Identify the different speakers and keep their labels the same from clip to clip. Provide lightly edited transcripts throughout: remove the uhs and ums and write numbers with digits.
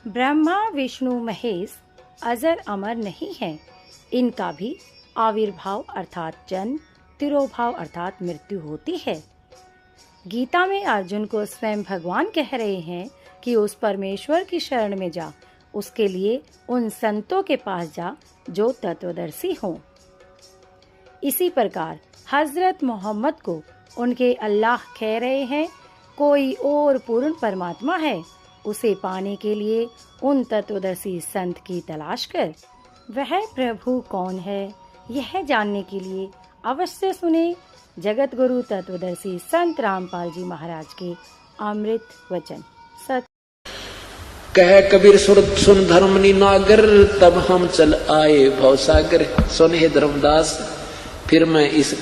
Speaker 1: ब्रह्मा विष्णु महेश अजर अमर नहीं है, इनका भी आविर्भाव अर्थात जन्म, तिरोभाव अर्थात मृत्यु होती है। गीता में अर्जुन को स्वयं भगवान कह रहे हैं कि उस परमेश्वर की शरण में जा, उसके लिए उन संतों के पास जा जो तत्वदर्शी हों। इसी प्रकार हजरत मोहम्मद को उनके अल्लाह कह रहे हैं, कोई और पूर्ण परमात्मा है, उसे पाने के लिए उन तत्वदर्शी संत की तलाश कर। वह प्रभु कौन है, यह जानने के लिए अवश्य सुने जगत गुरु तत्वदर्शी संत रामपाल जी महाराज के अमृत वचन। सत
Speaker 2: कह कबीर सुन धर्मनी नागर, तब हम चल आए भवसागर। सुन हे धर्मदास, फिर मैं इस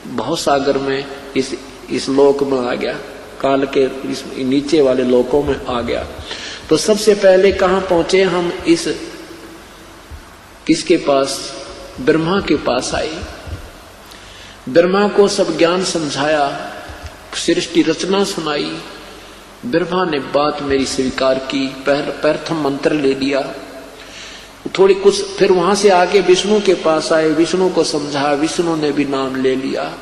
Speaker 2: भवसागर में इस लोक में आ गया, काल के इस नीचे वाले लोकों में आ गया। तो सबसे पहले कहाँ पहुंचे हम? इस किसके पास? ब्रह्मा के पास आए। ब्रह्मा को सब ज्ञान समझाया, सृष्टि रचना सुनाई। ब्रह्मा ने बात मेरी स्वीकार की, प्रथम मंत्र ले लिया। थोड़ी कुछ फिर वहां से आके विष्णु के पास आए, विष्णु को समझाया, विष्णु ने भी नाम ले लिया।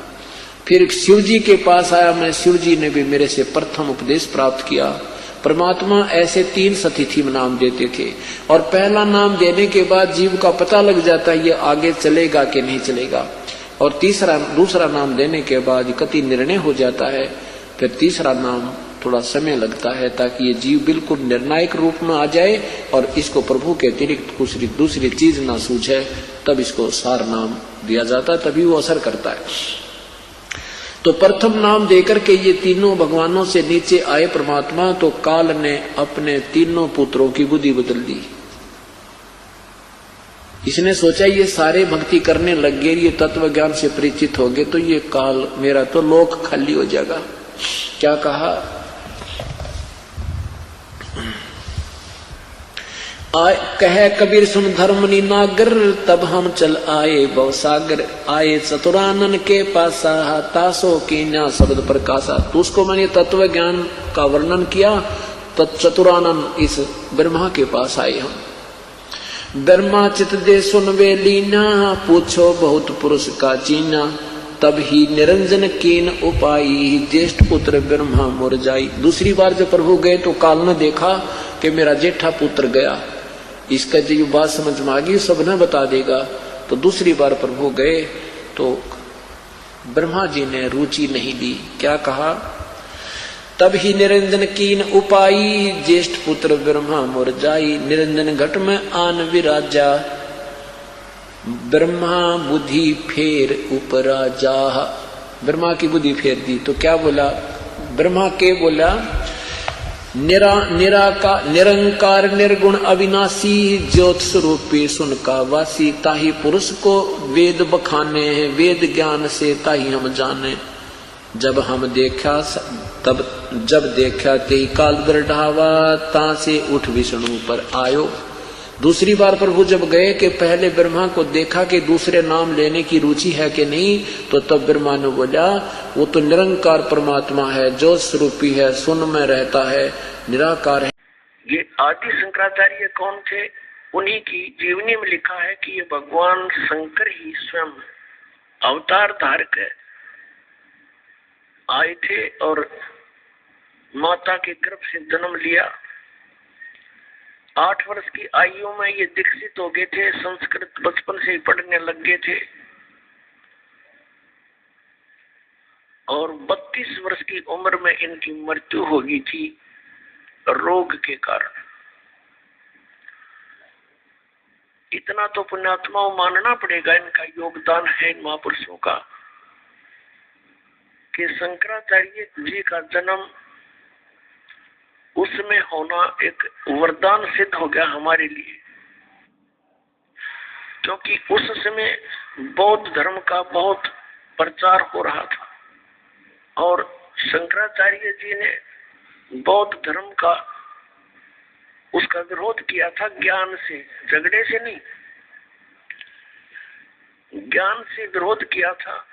Speaker 2: फिर शिव जी के पास आया मैं, शिव जी ने भी मेरे से प्रथम उपदेश प्राप्त किया। परमात्मा ऐसे 3 सतिथि में नाम देते थे, और पहला नाम देने के बाद जीव का पता लग जाता है ये आगे चलेगा कि नहीं चलेगा, और दूसरा नाम देने के बाद कति निर्णय हो जाता है। फिर तीसरा नाम थोड़ा समय लगता है ताकि ये जीव बिल्कुल निर्णायक रूप में आ जाए और इसको प्रभु के अतिरिक्त दूसरी चीज ना सूझे, तब इसको सार नाम दिया जाता है, तभी वो असर करता है। तो प्रथम नाम देकर के ये तीनों भगवानों से नीचे आए परमात्मा, तो काल ने अपने तीनों पुत्रों की बुद्धि बदल दी। इसने सोचा ये सारे भक्ति करने लग गए, ये तत्व ज्ञान से परिचित हो गए, तो ये काल मेरा तो लोक खाली हो जाएगा। क्या कहा? कहे कबीर सुन धर्मनी नागर, तब हम चल आए भवसागर। आए चतुरानन के पासा, तासो कीन्या शब्द प्रकाशा। तो उसको मैंने तत्व ज्ञान का वर्णन किया, तो चतुरानन इस ब्रह्मा के पास आए हम। ब्रह्मा चित दे सुन वे लीना, पूछो बहुत पुरुष का चीना। तब ही निरंजन कीन उपाई, ज्येष्ठ पुत्र ब्रह्मा मुर जाई। दूसरी बार जब प्रभु गए तो काल ने देखा कि मेरा जेठा पुत्र गया, इसका जो बात समझ में आ गई सब न बता देगा। तो दूसरी बार प्रभु गए तो ब्रह्मा जी ने रुचि नहीं ली। क्या कहा? तब ही निरंजन कीन उपाई, ज्येष्ठ पुत्र ब्रह्मा मुर जाई। निरंजन घट में आन विराजा, ब्रह्मा बुद्धि फेर उपरा जाह। ब्रह्मा की बुद्धि फेर दी। तो क्या बोला ब्रह्मा? के बोला निरंकार निर्गुण अविनाशी, ज्योत स्वरूपी सुन का वासी। ताही पुरुष को वेद बखाने हैं, वेद ज्ञान से ताही हम जाने। जब हम देखा जब देखा ते काल दृढ़ावा, ता से उठ विष्णु पर आयो। दूसरी बार प्रभु जब गए कि पहले ब्रह्मा को देखा कि दूसरे नाम लेने की रुचि है कि नहीं, तो तब ब्रह्मा ने बोला वो तो निरंकार परमात्मा है, जो स्वरूपी है, सुन में रहता है, निराकार है।
Speaker 3: ये आदि शंकराचार्य कौन थे? उन्हीं की जीवनी में लिखा है कि ये भगवान शंकर ही स्वयं अवतार धारक आए थे और माता के गर्भ से जन्म लिया। 8 वर्ष की आयु में ये दीक्षित हो गए थे, संस्कृत बचपन से ही पढ़ने लग गए थे, और 32 वर्ष की उम्र में इनकी मृत्यु हो गई थी रोग के कारण। इतना तो पुण्यात्माओं मानना पड़ेगा, इनका योगदान है इन महापुरुषों का, कि शंकराचार्य जी का जन्म उसमें होना एक वरदान सिद्ध हो गया हमारे लिए, क्योंकि उस समय बौद्ध धर्म का बहुत प्रचार हो रहा था और शंकराचार्य जी ने बौद्ध धर्म का उसका विरोध किया था, ज्ञान से, झगड़े से नहीं, ज्ञान से विरोध किया था।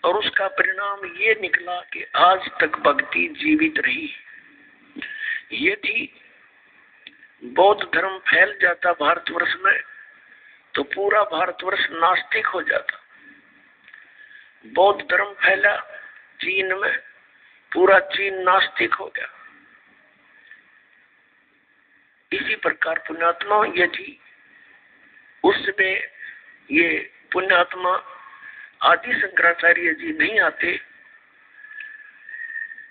Speaker 3: और उसका परिणाम ये निकला कि आज तक भक्ति जीवित रही। यदि बौद्ध धर्म फैल जाता भारतवर्ष में तो पूरा भारतवर्ष नास्तिक हो जाता। बौद्ध धर्म फैला चीन में, पूरा चीन नास्तिक हो गया। इसी प्रकार पुण्यात्मा यदि उसमें ये पुण्यात्मा आदि शंकराचार्य जी नहीं आते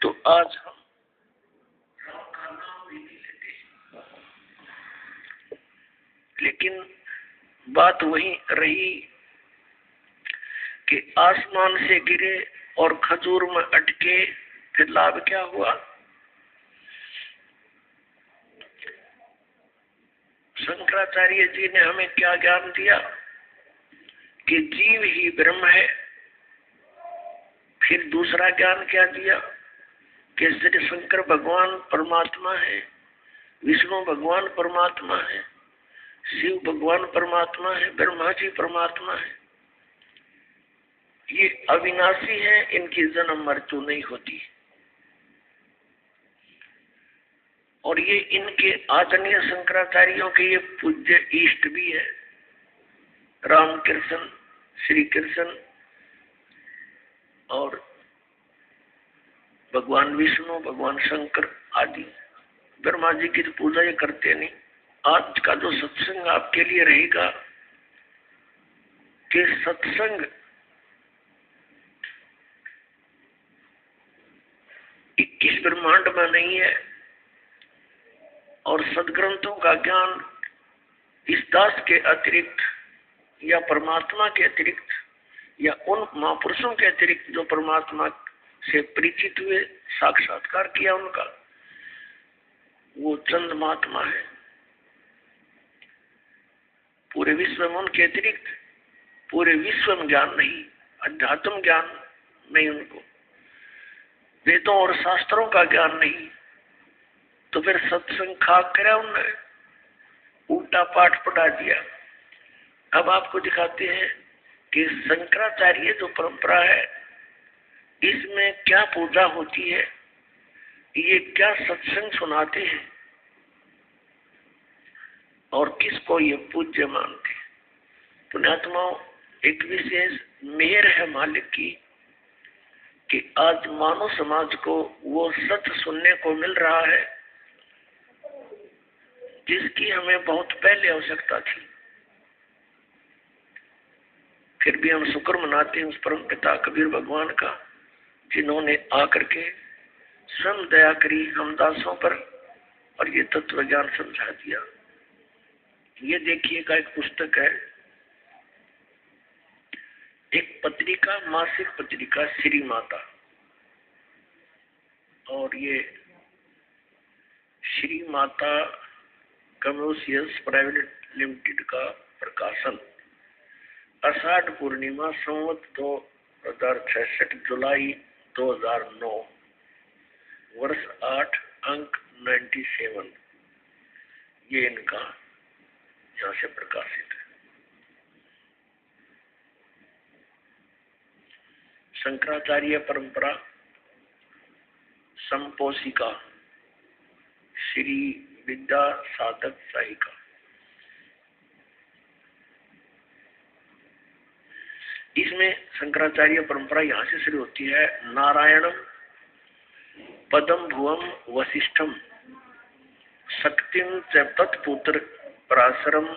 Speaker 3: तो आज हम राम का नाम भी नहीं लेते। लेकिन बात वही रही कि आसमान से गिरे और खजूर में अटके, फिर लाभ क्या हुआ? शंकराचार्य जी ने हमें क्या ज्ञान दिया कि जीव ही ब्रह्म है। फिर दूसरा ज्ञान क्या दिया कि श्री शंकर भगवान परमात्मा है, विष्णु भगवान परमात्मा है, शिव भगवान परमात्मा है, ब्रह्मा जी परमात्मा है। ये अविनाशी है, इनकी जन्म मृत्यु नहीं होती। और ये इनके आदरणीय शंकराचार्यों के ये पूज्य इष्ट भी है, राम कृष्ण, श्री कृष्ण और भगवान विष्णु, भगवान शंकर आदि। ब्रह्मा जी की तो पूजा ये करते नहीं। आज का जो सत्संग आपके लिए रहेगा कि सत्संग 21 ब्रह्मांड में नहीं है और सदग्रंथों का ज्ञान इस दास के अतिरिक्त या परमात्मा के अतिरिक्त या उन महापुरुषों के अतिरिक्त जो परमात्मा से परिचित हुए, साक्षात्कार किया उनका, वो चंद महात्मा है। पूरे विश्व में उनके अतिरिक्त पूरे विश्व में ज्ञान नहीं, अध्यात्म ज्ञान नहीं उनको, वेदों और शास्त्रों का ज्ञान नहीं। तो फिर सत्संग खाक करा उन्होंने, उल्टा पाठ पढ़ा दिया। अब आपको दिखाते हैं कि शंकराचार्य जो परंपरा है इसमें क्या पूजा होती है, ये क्या सत्संग सुनाते हैं और किसको ये पूज्य मानते। पुण्यात्माओं, एक विशेष मेहर है मालिक की कि आज मानव समाज को वो सत्य सुनने को मिल रहा है जिसकी हमें बहुत पहले आवश्यकता थी। फिर भी हम शुक्र मनाते हैं उस परम पिता कबीर भगवान का, जिन्होंने आकर के स्वयं दया करी हम दासों पर और ये तत्व ज्ञान समझा दिया। ये देखिएगा, एक पुस्तक है, एक पत्रिका, मासिक पत्रिका श्री माता, और ये Shri Mata commercials private limited का प्रकाशन, आषाढ़ पूर्णिमा संवत 2066 जुलाई 2009, वर्ष 8, अंक 97, ये इनका यहाँ से प्रकाशित है। शंकराचार्य परंपरा संपोषिका श्री विद्या साधक सहायिका। इसमें शंकराचार्य परंपरा यहाँ से शुरू होती है। नारायणम पदम भुवम वशिष्ठम शक्तिम च तत्पुत्र पराशरम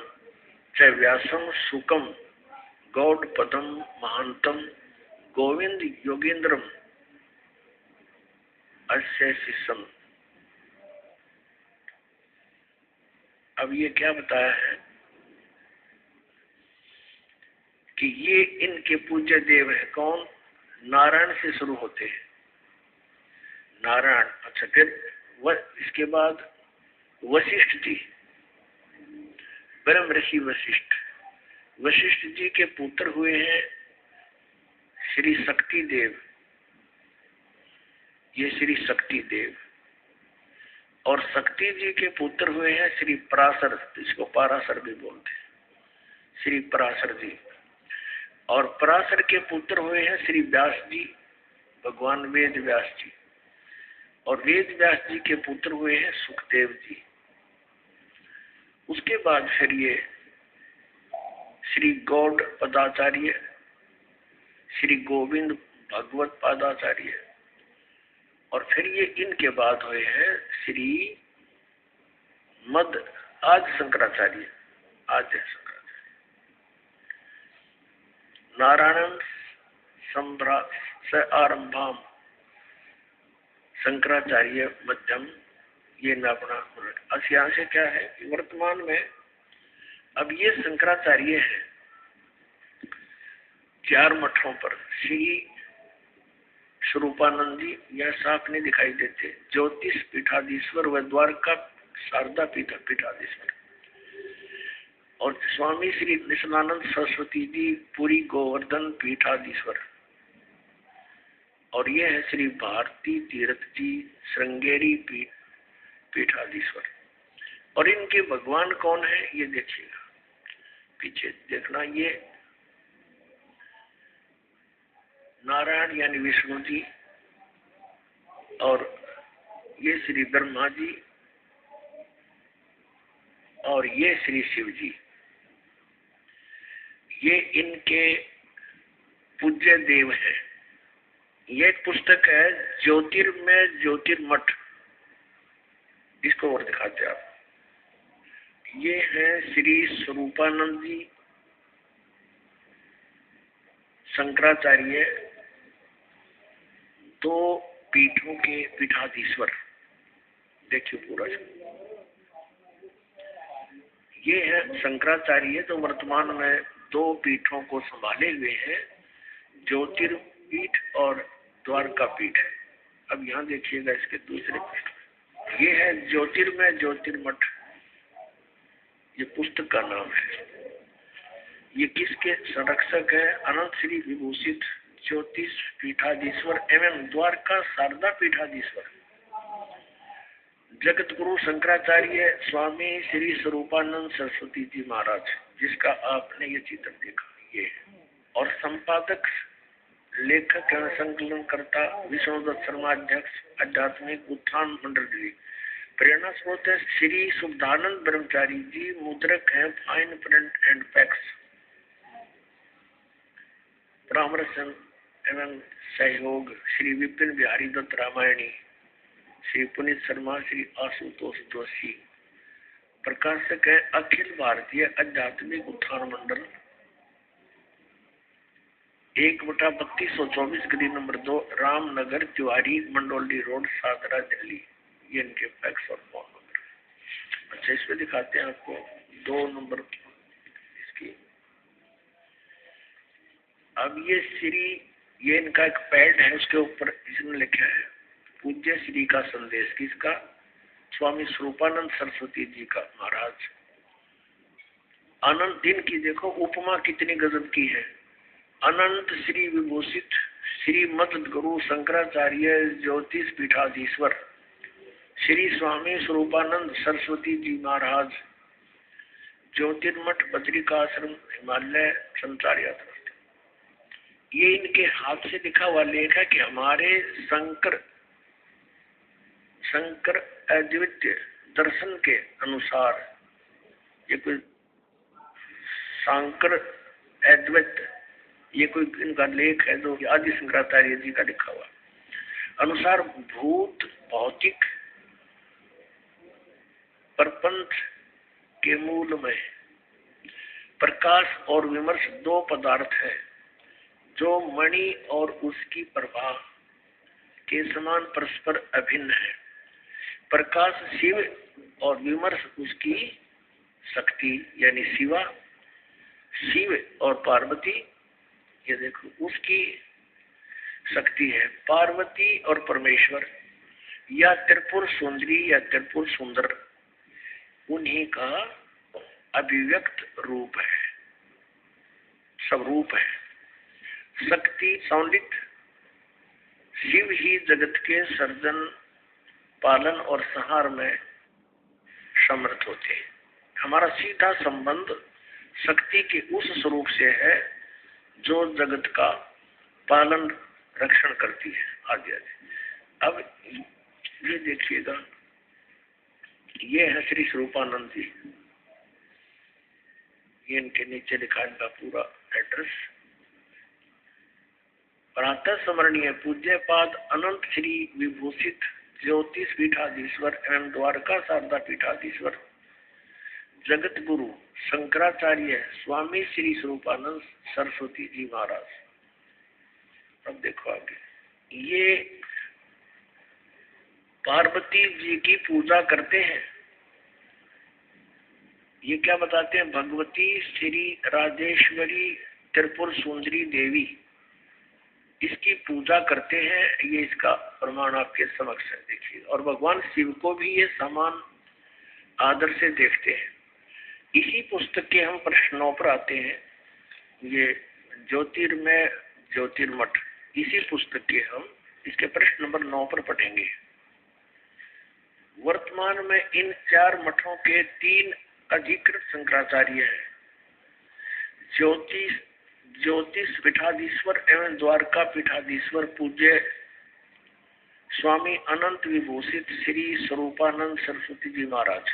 Speaker 3: च व्यासम सुकम गौड़ पदम महांतम गोविंद योगेंद्रम अस्य शिष्यम। अब ये क्या बताया है कि ये इनके पूज्य देव है। कौन? नारायण से शुरू होते हैं, नारायण। अच्छा, फिर इसके बाद वशिष्ठ जी, ब्रह्म ऋषि वशिष्ठ। वशिष्ठ जी के पुत्र हुए हैं श्री शक्ति देव, ये श्री शक्ति देव। और शक्ति जी के पुत्र हुए हैं श्री पराशर, इसको पराशर भी बोलते हैं, श्री पराशर जी। और पराशर के पुत्र हुए हैं श्री व्यास जी, भगवान वेद व्यास जी। और वेद व्यास जी के पुत्र हुए हैं सुखदेव जी। उसके बाद फिर ये श्री गौड़ पदाचार्य, श्री गोविंद भगवत पादाचार्य, और फिर ये इनके बाद हुए हैं श्री मद आज शंकराचार्य, आद्य शंकराचार्य। नारायण से आरंभाम शंकराचार्य मध्यम, ये नापना। यहाँ से क्या है कि वर्तमान में अब ये शंकराचार्य है 4 मठों पर। श्री स्वरूपानंद जी यह साफ नहीं दिखाई देते, ज्योतिष पीठाधीश्वर व द्वारका शारदा पीठाधीश्वर, और स्वामी श्री निष्णानंद सरस्वती जी पुरी गोवर्धन पीठाधीश्वर, और यह है श्री भारती तीर्थ जी श्रृंगेरी पीठाधीश्वर। और इनके भगवान कौन है ये देखिएगा, पीछे देखना, ये नारायण यानी विष्णु जी, और ये श्री ब्रह्मा जी, और ये श्री शिव जी। ये इनके पूज्य देव हैं। ये एक पुस्तक है ज्योतिर्मय ज्योतिर्मठ, इसको और दिखाते आप। ये है श्री स्वरूपानंद जी शंकराचार्य, 2 पीठों के पीठाधीश्वर। देखिए पूरा ये है शंकराचार्य, तो वर्तमान में 2 पीठों को संभाले हुए हैं, ज्योतिर्पीठ और द्वारका पीठ। अब यहाँ देखिएगा इसके दूसरे पीठ, ये है ज्योतिर्मय ज्योतिर्मठ, ये पुस्तक का नाम है। ये किसके संरक्षक है? अनंत श्री विभूषित ज्योतिष पीठाधीश्वर एवं द्वारका शारदा पीठाधीश्वर जगत गुरु शंकराचार्य स्वामी श्री स्वरूपानंद सरस्वती जी महाराज, जिसका आपने ये चित्र देखा ये है। और संपादक लेखक एवं संकलनकर्ता विष्णुदत्त शर्मा, अध्यक्ष आध्यात्मिक उत्थान मंडल। प्रेरणा स्रोत है श्री शुद्धानंद ब्रह्मचारी जी, मुद्रक है फाइन प्रिंट एंड पैक्स। परामर्श एवं सहयोग श्री विपिन बिहारी दत्त रामायणी, श्री पुनीत शर्मा, श्री आशुतोष जोशी। प्रकाशक है अखिल भारतीय आध्यात्मिक उत्थान मंडल, 1/3224 गली नंबर 2, रामनगर तिवारी मंडोली रोड, सादरा दिल्ली। ये इनके फैक्स और फोन नंबर। अच्छा, इस पे दिखाते हैं आपको 2 नंबर इसकी। अब ये इनका एक पैड है, उसके ऊपर इसने लिखा है पूज्य श्री का संदेश। किसका? स्वामी स्वरूपानंद सरस्वती जी का महाराज। अनंत दिन की देखो उपमा कितनी गजब की है। अनंत श्री विभूषित श्री मद गुरु शंकराचार्य ज्योतिष पीठाधीश्वर श्री स्वामी स्वरूपानंद सरस्वती जी महाराज, ज्योतिर्मठ बद्रिकाश्रम हिमालय संचार यात्रा। ये इनके हाथ से लिखा हुआ लेख है कि हमारे शंकर अद्वितीय दर्शन के अनुसार, ये कोई शंकर अद्वैत, ये कोई इनका लेख है जो आदि शंकराचार्य जी का लिखा हुआ अनुसार, भूत भौतिक प्रपंच के मूल में प्रकाश और विमर्श 2 पदार्थ है जो मणि और उसकी प्रभा के समान परस्पर अभिन्न है। प्रकाश शिव और विमर्श उसकी शक्ति यानी शिवा, शिव और पार्वती, ये देखो उसकी शक्ति है। पार्वती और परमेश्वर या त्रिपुर सुंदरी या त्रिपुर सुंदर, उन्हीं का अभिव्यक्त रूप है, सब रूप है। शक्ति सौलित शिव ही जगत के सर्जन, पालन और संहार में समर्थ होते हैं। हमारा सीधा संबंध शक्ति के उस स्वरूप से है जो जगत का पालन रक्षण करती है आदि आदि। अब ये देखिएगा, ये है श्री स्वरूपानंद जी, ये इनके नीचे लिखा इनका पूरा एड्रेस। प्रातः स्मरणीय पूज्य पाद अनंत श्री विभूषित ज्योतिष पीठाधीश्वर एवं द्वारका शारदा पीठाधीश्वर जगत गुरु शंकराचार्य स्वामी श्री स्वरूपानंद सरस्वती जी महाराज। अब देखो आगे, ये पार्वती जी की पूजा करते हैं। ये क्या बताते हैं? भगवती श्री राजेश्वरी त्रिपुर सुंदरी देवी, इसकी पूजा करते हैं। ये इसका प्रमाण आपके समक्ष है, देखिए। और भगवान शिव को भी ये समान आदर से देखते हैं। इसी पुस्तक के हम प्रश्नों पर आते हैं। ये ज्योतिर्मय ज्योतिर्मठ, इसी पुस्तक के हम इसके प्रश्न नंबर 9 पर पढ़ेंगे। वर्तमान में इन 4 मठों के 3 अधिकृत शंकराचार्य हैं। ज्योतिष पीठाधीश्वर एवं द्वारका पीठाधीश्वर पूज्य स्वामी अनंत विभूषित श्री स्वरूपानंद सरस्वती जी महाराज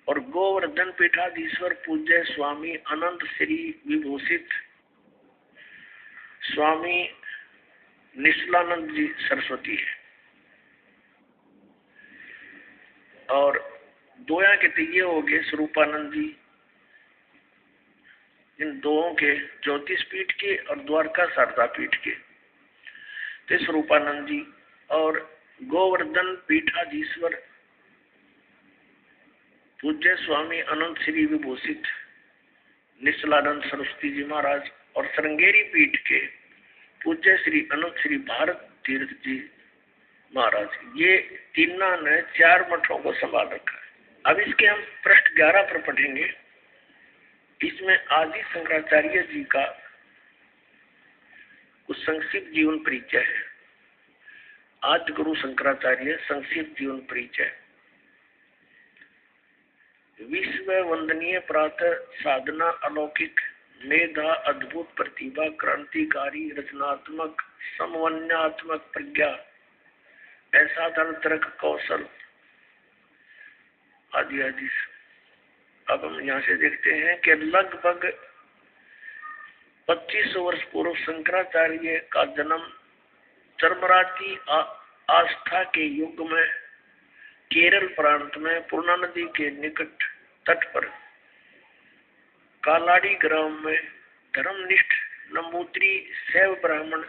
Speaker 3: और गोवर्धन पीठाधीश्वर पूज्य स्वामी अनंत श्री विभूषित स्वामी निश्चलानंद जी सरस्वती है। और दोया के तो ये हो गए स्वरूपानंद जी, इन दोनों के ज्योतिष पीठ के और द्वारका शारदा पीठ के तो स्वरूपानंद जी, और गोवर्धन पीठाधीश्वर पूज्य स्वामी अनंत श्री विभूषित निश्चलानंद सरस्वती जी महाराज और श्रृंगेरी पीठ के पूज्य श्री अनंत श्री भारत तीर्थ जी महाराज। ये तीनों ने 4 मठों को संभाल रखा है। अब इसके हम पृष्ठ 11 पर पढ़ेंगे। इसमें आदि शंकराचार्य जी का कुछ संक्षिप्त जीवन परिचय है। आदि गुरु शंकराचार्य संक्षिप्त जीवन परिचय। विश्व वंदनीय प्रातः साधना, अलौकिक मेधा, अद्भुत प्रतिभा, क्रांतिकारी, रचनात्मक, समन्वयात्मक प्रज्ञा, असाधारण तर्क कौशल आदि आदि। अब हम यहाँ से देखते हैं कि लगभग 2500 वर्ष पूर्व शंकराचार्य का जन्म चरमराती आस्था के युग में केरल प्रांत में पूर्णा नदी के निकट तट पर कालाड़ी ग्राम में धर्मनिष्ठ नंबूत्री शैव ब्राह्मण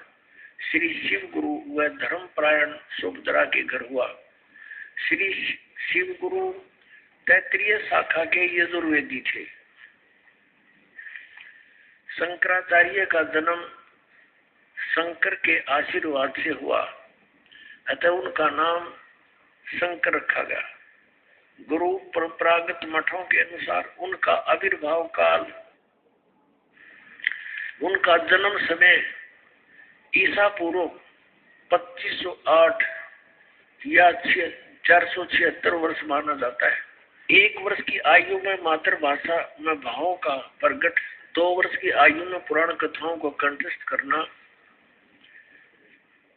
Speaker 3: श्री शिव गुरु व धर्मपरायण सुभद्रा के घर हुआ। श्री शिव गुरु तैत्रीय शाखा के यजुर्वेदी थे। शंकराचार्य का जन्म शंकर के आशीर्वाद से हुआ, अतः उनका नाम शंकर रखा गया। गुरु परंपरागत मठों के अनुसार उनका आविर्भाव काल, उनका जन्म समय ईसा पूर्व 2508 या 476 वर्ष माना जाता है। 1 वर्ष की आयु में मातृभाषा में भावों का प्रकट, 2 वर्ष की आयु में पुराण कथाओं को कंठस्थ करना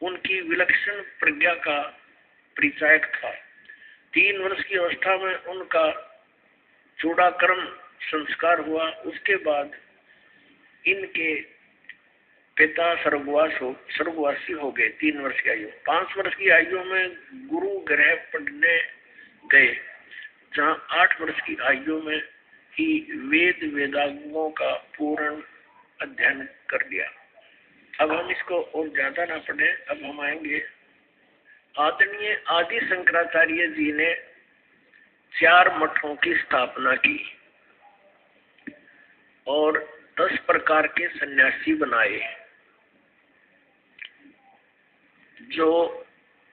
Speaker 3: उनकी विलक्षण प्रज्ञा का परिचायक था। 3 वर्ष की अवस्था में उनका चूड़ाकर्म संस्कार हुआ। उसके बाद इनके पिता स्वर्गवासी हो गए। 3 वर्ष की आयु। 5 वर्ष की आयु में गुरु गृह पढ़ने गए, जहाँ 8 वर्ष की आयु में ही वेदांगों का पूर्ण अध्ययन कर लिया। अब हम इसको और ज्यादा ना पढ़े, अब हम आएंगे। आदरणीय आदि शंकराचार्य जी ने 4 मठों की स्थापना की और 10 प्रकार के सन्यासी बनाए, जो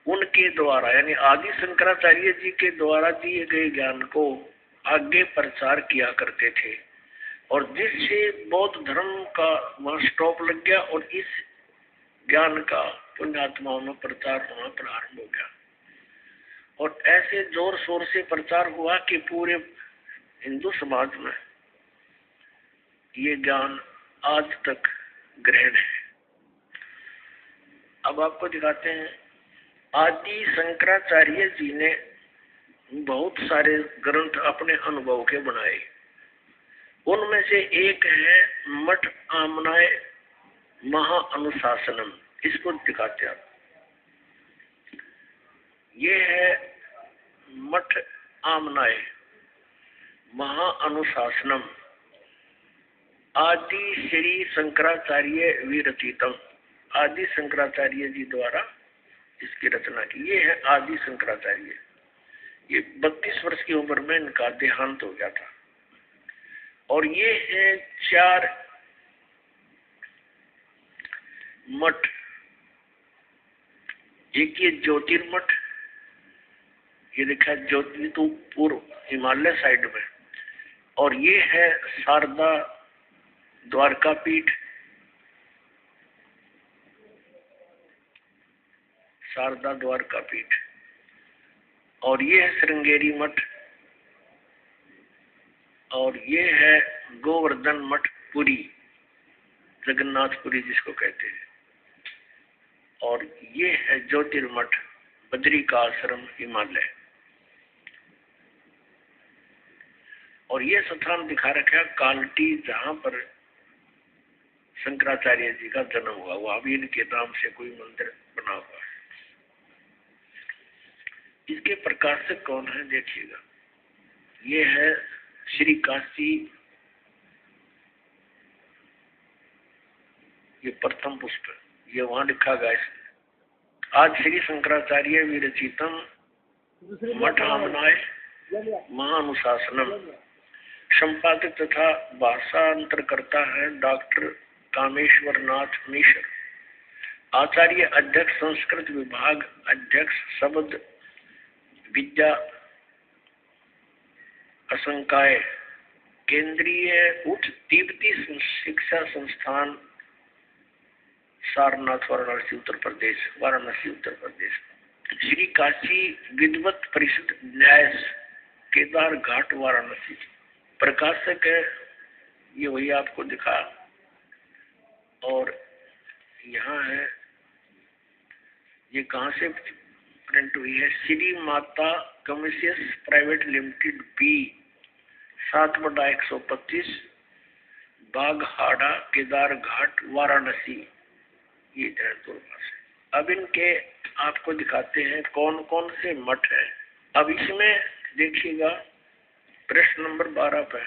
Speaker 3: उनके द्वारा यानी आदि शंकराचार्य जी के द्वारा दिए गए ज्ञान को आगे प्रचार किया करते थे, और जिससे बौद्ध धर्म का वहां स्टॉप लग गया और इस ज्ञान का पुण्यात्माओं में प्रचार होना प्रारंभ हो गया। और ऐसे जोर शोर से प्रचार हुआ कि पूरे हिंदू समाज में ये ज्ञान आज तक ग्रहण है। अब आपको दिखाते हैं, आदि शंकराचार्य जी ने बहुत सारे ग्रंथ अपने अनुभव के बनाए। उनमें से एक है मठ आमनाय महाअनुशासनम। इसको दिखाते हैं। ये है मठ आमनाय महाअनुशासनम आदि श्री शंकराचार्य विरचितम। आदि शंकराचार्य जी द्वारा इसकी रचना की। ये है आदि शंकराचार्य। ये 32 वर्ष की उम्र में इनका देहांत हो गया था। और ये है 4 मठ। एक ये ज्योतिर्मठ, ये देखा ज्योति तो पूर्व हिमालय साइड में। और ये है शारदा द्वारका पीठ, शारदा द्वारका पीठ। और ये है श्रृंगेरी मठ। और ये है गोवर्धन मठ पुरी, जगन्नाथपुरी जिसको कहते हैं। और ये है ज्योतिर्मठ बद्री का आश्रम हिमालय। और ये स्थान दिखा रखा है कालटी, जहां पर शंकराचार्य जी का जन्म हुआ। वहां भी इनके नाम से कोई मंदिर बना हुआ है। इसके प्रकाशक कौन है देखिएगा। ये है श्री काशी, ये प्रथम पुष्प, ये वहां लिखा गया है। आज श्री शंकराचार्य विरचितम मठ आमनाय महाअनुशासनम। संपादक तथा भाषांतर करता है डॉक्टर कामेश्वर नाथ मिश्र। आचार्य अध्यक्ष संस्कृत विभाग, अध्यक्ष शब्द विद्या असंकाय, केंद्रीय उच्च तिब्बती शिक्षा संस्थान, सारनाथ, वाराणसी उत्तर प्रदेश, वाराणसी उत्तर प्रदेश। श्री काशी विद्वत परिषद न्यास, केदार घाट, वाराणसी। प्रकाशक है ये वही आपको दिखा। और यहाँ है, ये कहाँ से प्रिंट हुई है, Shri Mata कमर्शियस private limited B, 7/125 बाघहाड़ा, Kedar घाट, वाराणसी। ये जयपुर पास है। अब इनके आपको दिखाते हैं कौन कौन से मठ है। अब इसमें देखिएगा प्रश्न नंबर 12 पे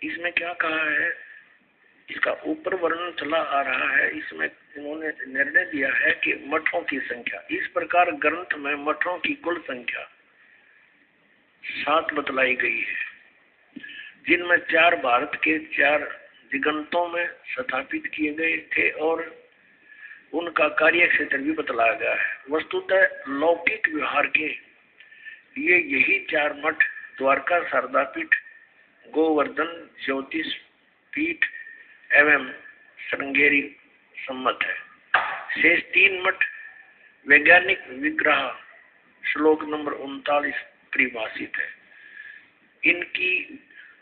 Speaker 3: इसमें क्या कहा है, इसका ऊपर वर्णन चला आ रहा है। इसमें इन्होंने निर्णय दिया है कि मठों की संख्या, इस प्रकार ग्रंथ में मठों की कुल संख्या 7 बतलाई गई है, जिनमें 4 भारत के 4 दिगंतों में स्थापित किए गए थे और उनका कार्य क्षेत्र भी बतलाया गया है। वस्तुतः लौकिक व्यवहार के लिए यही 4 मठ द्वारका शारदा पीठ, गोवर्धन ज्योतिष पीठ एवं श्रृंगेरी सम्मत है। शेष 3 मठ वैज्ञानिक विग्रह श्लोक नंबर 39 परिभाषित है। इनकी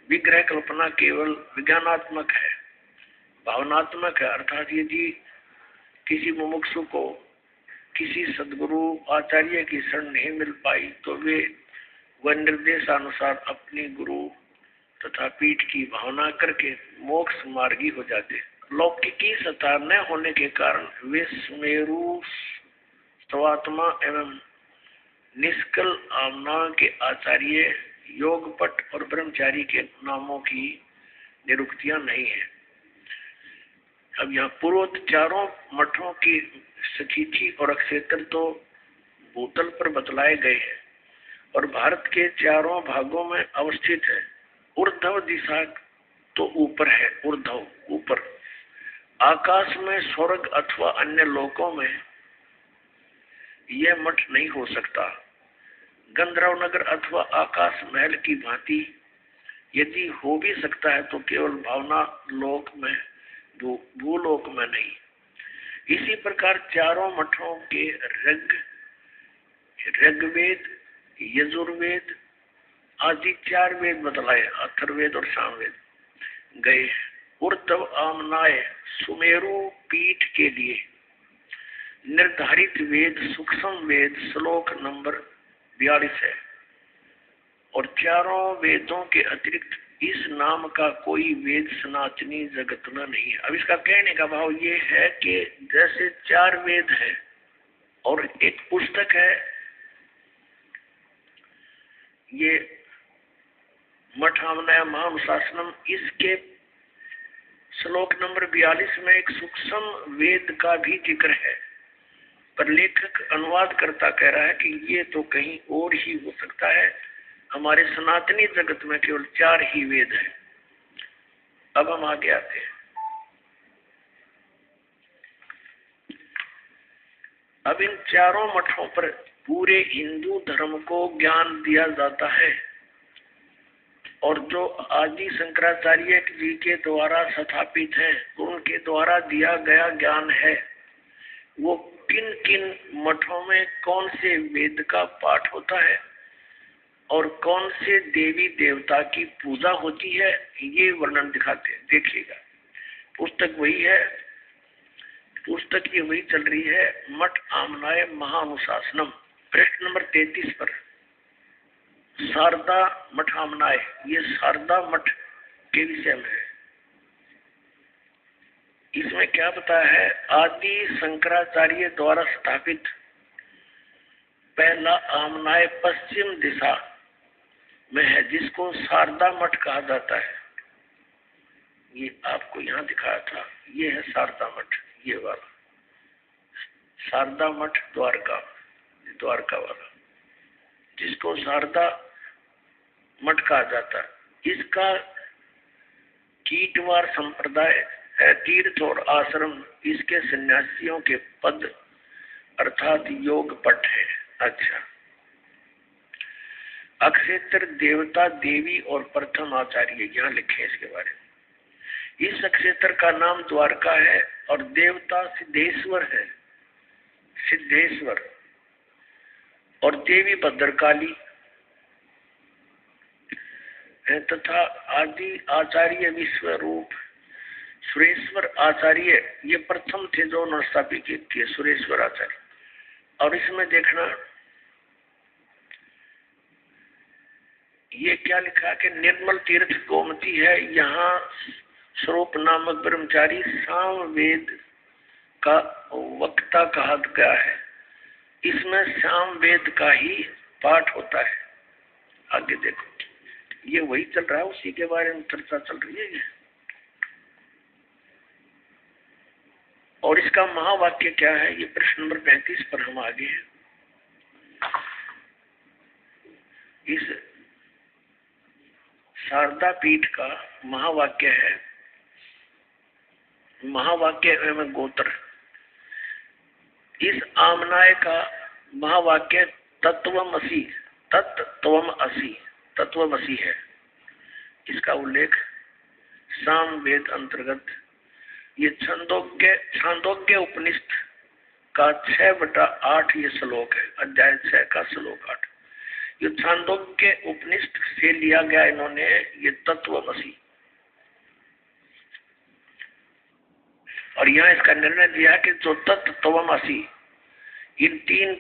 Speaker 3: विग्रह कल्पना केवल विज्ञानात्मक है, भावनात्मक है। अर्थात यदि किसी मुमुक्षु को किसी सदगुरु आचार्य की शरण नहीं मिल पाई तो वे वह निर्देशानुसार अपनी गुरु तथा पीठ की भावना करके मोक्ष मार्गी हो जाते। लौकिकी सत्ता न होने के कारण वे सुमेरु स्वात्मा एवं निष्कल आमना के आचार्य, योगपट और ब्रह्मचारी के नामों की निरुक्तियां नहीं है। अब यहाँ पूर्वोक्त 4 मठों की स्थिति और क्षेत्र तो भूतल पर बतलाए गए हैं और भारत के 4 भागों में अवस्थित है। ऊर्ध्व दिशा तो ऊपर है, ऊर्ध्व ऊपर। आकाश में, स्वर्ग अथवा अन्य लोकों में यह मठ नहीं हो सकता। गंधर्व नगर अथवा आकाश महल की भांति यदि हो भी सकता है तो केवल भावना लोक में, भूलोक में नहीं। इसी प्रकार 4 मठों के ऋग्वेद, यजुर्वेद आदि 4 वेद बतलाए, अथर्ववेद और सामवेद गए। ऊर्ध्व आमनाय सुमेरु पीठ के लिए निर्धारित वेद सूक्ष्म वेद श्लोक नंबर 42 है और चारों वेदों के अतिरिक्त इस नाम का कोई वेद सनातनी जगत में नहीं है। अब इसका कहने का भाव ये है कि जैसे 4 वेद है और एक पुस्तक है, ये मठ आमनाय महानुशासनम, इसके श्लोक नंबर 42 में एक सूक्ष्म वेद का भी जिक्र है, पर लेखक अनुवादकर्ता कह रहा है कि ये तो कहीं और ही हो सकता है, हमारे सनातनी जगत में केवल 4 ही वेद हैं। अब हम आगे आते हैं। अब इन चारों मठों पर पूरे हिंदू धर्म को ज्ञान दिया जाता है, और जो आदि शंकराचार्य जी के द्वारा स्थापित है, उनके द्वारा दिया गया ज्ञान है, वो किन किन मठों में कौन से वेद का पाठ होता है और कौन से देवी देवता की पूजा होती है, ये वर्णन दिखाते हैं। देखिएगा, पुस्तक वही है, पुस्तक ये वही चल रही है, मठ आमनाय महानुशासनम, पृष्ठ नंबर 33 पर शारदा मठ आमनाय, ये शारदा मठ के विषय में है। इसमें क्या बताया है, आदि शंकराचार्य द्वारा स्थापित पहला आमनाय पश्चिम दिशा में है, जिसको शारदा मठ कहा जाता है। ये आपको यहाँ दिखाया था, ये है शारदा मठ, ये वाला शारदा मठ द्वारका, द्वारका वाला, जिसको शारदा मठ कहा जाता है। इसका कीटवार संप्रदाय है, तीर्थ और आश्रम इसके सन्यासियों के पद अर्थात योग पट है। अच्छा, अक्षेत्र देवता देवी और प्रथम आचार्य यहाँ लिखे इसके बारे में। इस अक्षेत्र का नाम द्वारका है और देवता सिद्धेश्वर है, सिद्धेश्वर, और देवी भद्रकाली है, तथा आदि आचार्य विश्व रूप सुरेश्वर आचार्य, ये प्रथम थे जो उन्होंने स्थापित किए, सुरेश्वर आचार्य। और इसमें देखना ये क्या लिखा कि निर्मल तीर्थ गोमती है, यहाँ स्वरूप नामक ब्रह्मचारी सामवेद का वक्ता कहा गया है। इसमें सामवेद का ही पाठ होता है। आगे देखो, ये वही चल रहा है, उसी के बारे में चर्चा चल रही है ये। और इसका महावाक्य क्या है, ये प्रश्न नंबर 35 पर हम आगे हैं। इस शारदा पीठ का महावाक्य है, महावाक्य एवं गोत्र। इस आमनाय का महावाक्य तत्वमसि, तत्वमसि, तत्वमसि है। इसका उल्लेख सामवेद अंतर्गत ये छांदोग्य उपनिषद का 6/8 ये श्लोक है, अध्याय 6 का श्लोक 8। ये छांदोग्य उपनिषद से लिया गया इन्होंने ये तत्वमसि, और यहाँ इसका निर्णय दिया कि जो तत्वमसि इन 3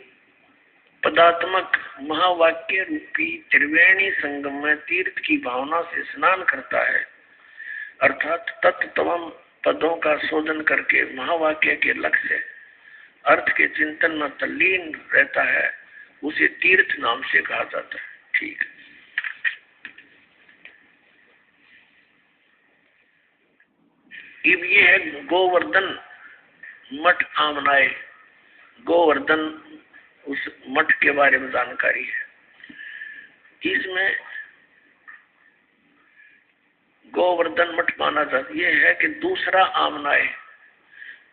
Speaker 3: पदात्मक महावाक्य रूपी त्रिवेणी संगम में तीर्थ की भावना से स्नान करता है, अर्थात तत्वम पदों का शोधन करके महावाक्य के लक्ष्य अर्थ के चिंतन में तल्लीन रहता है, उसे तीर्थ नाम से कहा जाता है। ठीक है, अब ये है गोवर्धन मठ आमनाय। गोवर्धन उस मठ के बारे में जानकारी है। इसमें गोवर्धन मठ माना जाता, ये है कि दूसरा आमनाय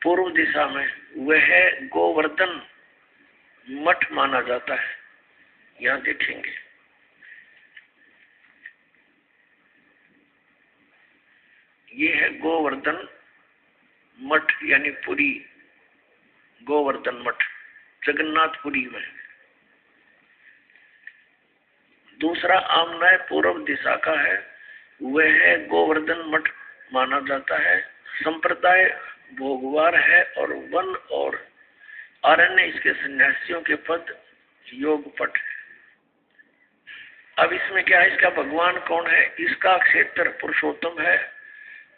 Speaker 3: पूर्व दिशा में वह गोवर्धन मठ माना जाता है। यहाँ देखेंगे ये है गोवर्धन मठ, यानी पुरी गोवर्धन मठ जगन्नाथपुरी में। दूसरा आमनाय पूर्व दिशा का है, वह है गोवर्धन मठ माना जाता है। संप्रदाय भोगवार है और वन और अरण्य इसके सन्यासियों के पद योग पट है। अब इसमें क्या है, इसका भगवान कौन है? इसका क्षेत्र पुरुषोत्तम है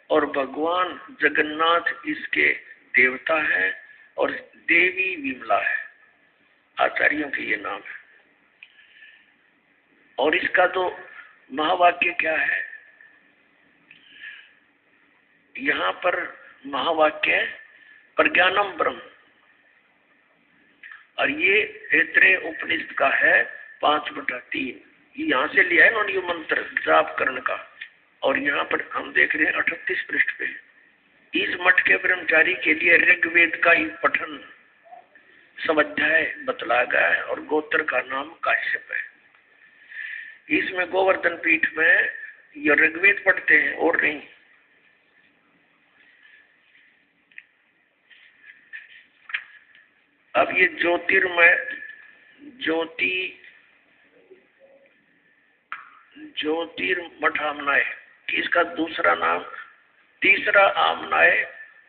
Speaker 3: और भगवान जगन्नाथ इसके देवता है और देवी विमला है। आचार्यों के ये नाम है। और इसका तो महावाक्य क्या है? यहाँ पर महावाक्य प्रज्ञानम ब्रह्म, और ये तैत्तिरीय उपनिषद का है 5/3। ये यहाँ से लिया है ना ये मंत्र जाप करने का। और यहाँ पर हम देख रहे हैं 38 पृष्ठ पे, इस मठ के ब्रह्मचारी के लिए ऋग्वेद का ही पठन सब अध्याय बतलाया गया है और गोत्र का नाम काश्यप है। इसमें गोवर्धन पीठ में ये ऋग्वेद पढ़ते हैं और नहीं। अब ये ज्योतिर्मय ज्योतिर्मठ आमनाय, इसका दूसरा नाम, तीसरा आमनाय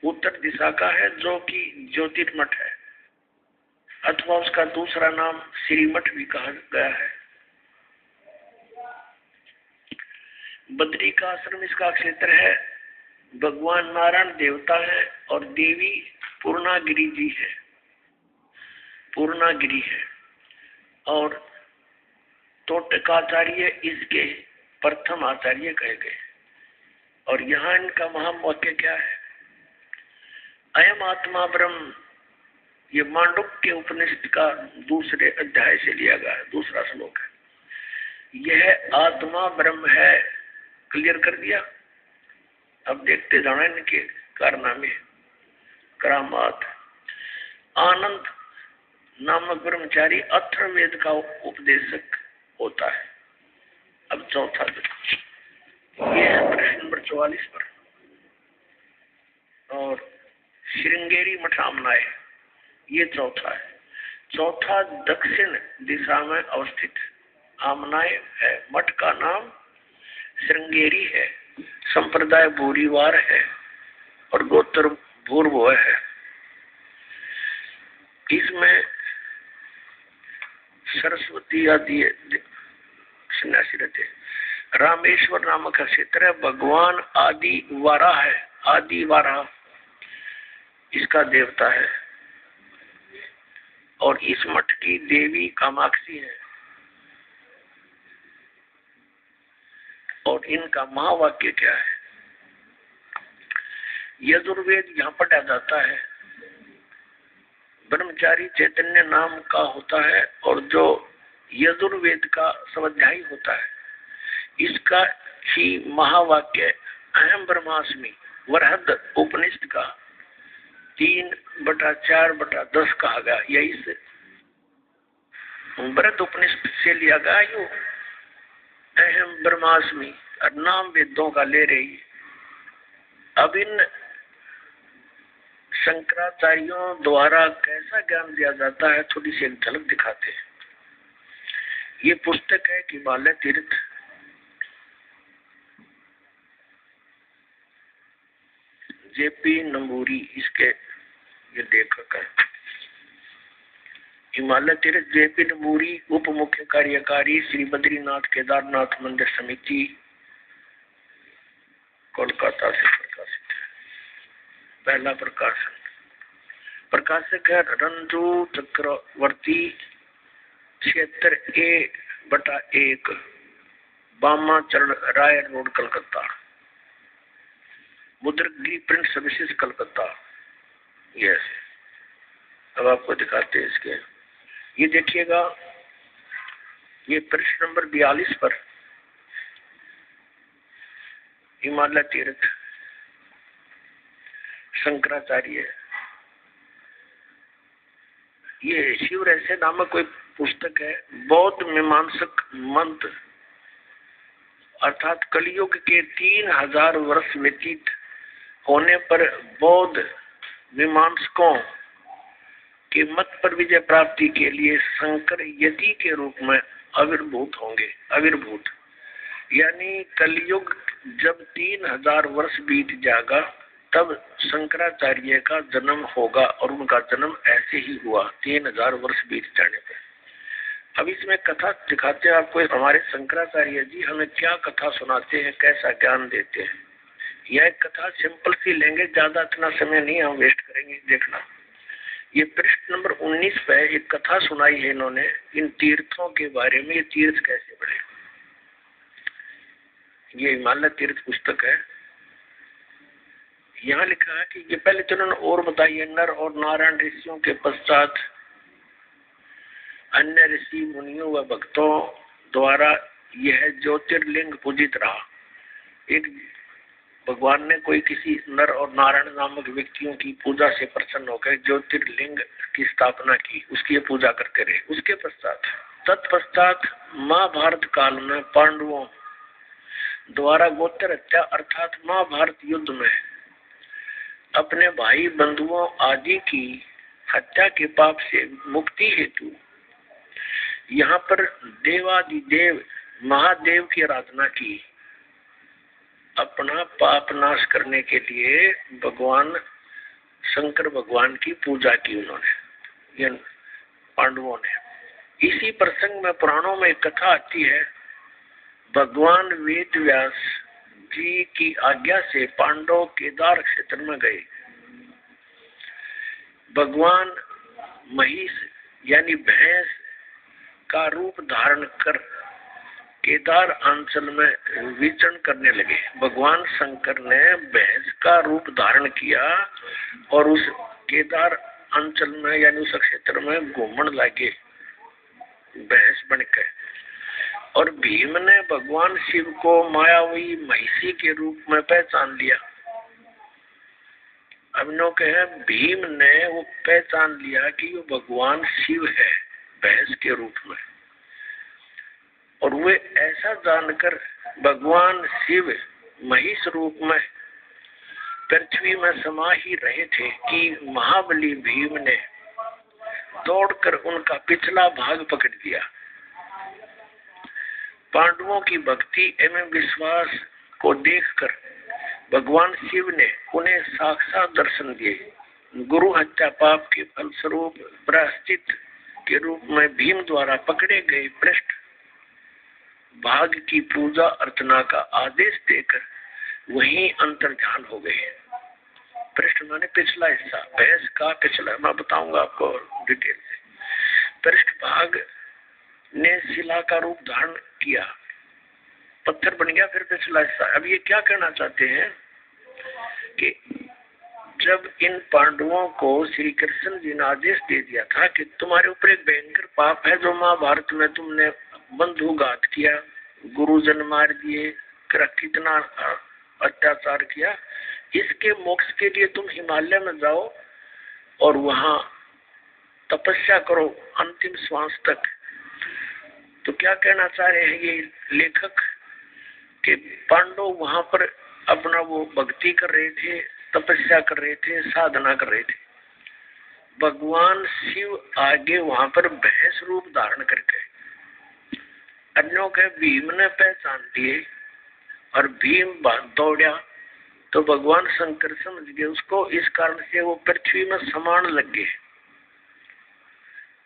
Speaker 3: उत्तर दिशा का है जो कि ज्योतिर्मठ है, अथवा उसका दूसरा नाम श्रीमठ भी कहा गया है। बद्री का आश्रम इसका क्षेत्र है। भगवान नारायण देवता है और देवी पूर्णागिरी जी है, पूर्णागिरी है। और तोटकाचार्य इसके प्रथम आचार्य कहे गए। और यहाँ इनका महावाक्य क्या है? अयम आत्मा ब्रह्म, ये मांडुक्य उपनिषद का दूसरे अध्याय से लिया गया है, दूसरा श्लोक है। यह आत्मा ब्रह्म है, क्लियर कर दिया। अब देखते जाना इनके कारनामे, करामात। आनंद नामक ब्रह्मचारी अथर्ववेद का उपदेशक होता है। अब चौथा ये है प्रश्न नंबर 44 पर। और श्रृंगेरी मठामनाय ये चौथा है। चौथा दक्षिण दिशा में अवस्थित आमनाय है। मठ का नाम श्रृंगेरी है, संप्रदाय भूरीवार है और गोत्र भूर्भुव है। इसमें सरस्वती आदि सन्यासी रहते। रामेश्वर नामक क्षेत्र है। भगवान आदि वारा है, आदि वारा इसका देवता है। और इस मठ की देवी कामाक्षी है। और इनका महावाक्य क्या है? यजुर्वेद यहाँ पढ़ा जाता है। ब्रह्मचारी चैतन्य नाम का होता है और जो यजुर्वेद का स्वाध्यायी होता है, इसका ही महावाक्य अहम ब्रह्मास्मि वरहद उपनिषद का 3/4/10 कहा गया। यही से वरहद उपनिषद से लिया गया। यो अहम ब्रह्मास्मि नाम वेदों का ले रही। अब इन शंकराचार्यों द्वारा कैसा ज्ञान दिया जाता है, थोड़ी सी एक झलक दिखाते हैं। ये पुस्तक है कि हिमालय तीर्थ, जेपी नंबूरी इसके ये लेखक है। हिमालय तीर्थ जेपी नंबूरी उप मुख्य कार्यकारी श्री बद्रीनाथ केदारनाथ मंदिर समिति, कोलकाता से प्रकाशित है। पहला प्रकाशन। प्रकाशक है रंजू चक्रवर्ती, क्षेत्र A/1, Bama Charan Roy road, Calcutta. Mudragiri print services, Calcutta. Yes, अब आपको दिखाते हैं इसके। ये देखिएगा, ये प्रश्न नंबर 42 पर हिमालय तीर्थ शंकराचार्य, ये शिव रहस्य नामक कोई पुस्तक है। बौद्ध मीमांसक मंत्र अर्थात कलयुग के 3000 वर्ष व्यतीत होने पर बौद्ध मीमांसकों के मत पर विजय प्राप्ति के लिए शंकर यति के रूप में आविर्भूत होंगे। आविर्भूत यानी कलयुग जब 3000 वर्ष बीत जाएगा तब शंकराचार्य का जन्म होगा। और उनका जन्म ऐसे ही हुआ 3000 वर्ष बीत जाने पर। अब इसमें कथा दिखाते हैं आपको। हमारे शंकराचार्य जी हमें क्या कथा सुनाते हैं, कैसा ज्ञान देते हैं। यह कथा सिंपल सी लेंगे, ज्यादा इतना समय नहीं हम वेस्ट करेंगे। देखना, ये पृष्ठ नंबर 19 पे एक कथा सुनाई है इन्होंने इन तीर्थों के बारे में। ये तीर्थ कैसे बढ़े, ये हिमालय तीर्थ पुस्तक है। यहाँ लिखा है कि ये पहले तो उन्होंने और बताइए, नर और नारायण ऋषियों के पश्चात अन्य ऋषि मुनियों व भक्तों द्वारा यह ज्योतिर्लिंग पूजित रहा। एक भगवान ने कोई किसी नर और नारायण नामक व्यक्तियों की पूजा से प्रसन्न होकर ज्योतिर्लिंग की स्थापना की, उसकी पूजा करते रहे। उसके पश्चात तत्पश्चात महाभारत काल में पांडवों द्वारा गोत्र हत्या अर्थात महाभारत युद्ध में अपने भाई बंधुओं आदि की हत्या के पाप से मुक्ति हेतु यहाँ पर देवादिदेव महादेव की आराधना की। अपना पाप नाश करने के लिए भगवान शंकर भगवान की पूजा की उन्होंने, पांडवों ने। इसी प्रसंग में पुराणों में एक कथा आती है, भगवान वेद व्यास जी की आज्ञा से पांडव केदार क्षेत्र में गए। भगवान महिष यानी भैंस का रूप धारण कर केदार अंचल में विचरण करने लगे। भगवान शंकर ने भैंस का रूप धारण किया और उस केदार अंचल में यानी उस क्षेत्र में घूमने लगे भैंस बनकर। और भीम ने भगवान शिव को मायावी महिषी के रूप में पहचान लिया। अब नो कहे भीम ने वो पहचान लिया कि वो भगवान शिव है भैंस के रूप में, और वे ऐसा जानकर भगवान शिव महिष रूप में पृथ्वी में समा ही रहे थे कि महाबली भीम ने दौड़कर उनका पिछला भाग पकड़ दिया। पांडवों की भक्ति एवं विश्वास को देखकर भगवान शिव ने उन्हें साक्षात दर्शन दिए। गुरु हत्या पाप के फलस्वरूप प्रायश्चित के रूप में भीम द्वारा पकड़े गए पृष्ठ भाग की पूजा अर्चना का आदेश देकर वहीं अंतर्ध्यान हो गए। पृष्ठ माने पिछला हिस्सा, भैंस का पिछला, मैं बताऊंगा आपको डिटेल से। पृष्ठ भाग ने शिला का रूप धारण किया, पत्थर बन गया, फिर पिछला हिस्सा। अब ये क्या कहना चाहते हैं कि जब इन पांडवों को श्री कृष्ण जी ने आदेश दे दिया था कि तुम्हारे ऊपर एक भयंकर पाप है, जो महाभारत में तुमने बंधुघात किया, गुरुजन मार दिए, कितना अत्याचार किया, इसके मोक्ष के लिए तुम हिमालय में जाओ और वहां तपस्या करो अंतिम श्वास तक। तो क्या कहना चाह रहे हैं ये लेखक कि पांडव वहां पर अपना वो भक्ति कर रहे थे, तपस्या कर रहे थे, साधना कर रहे थे। भगवान शिव आगे वहां पर भैंस रूप धारण करके अन्यों के भीम ने पहचान लिए और भीम दौड़ा तो भगवान शंकर समझ गए उसको, इस कारण से वो पृथ्वी में समान लग गए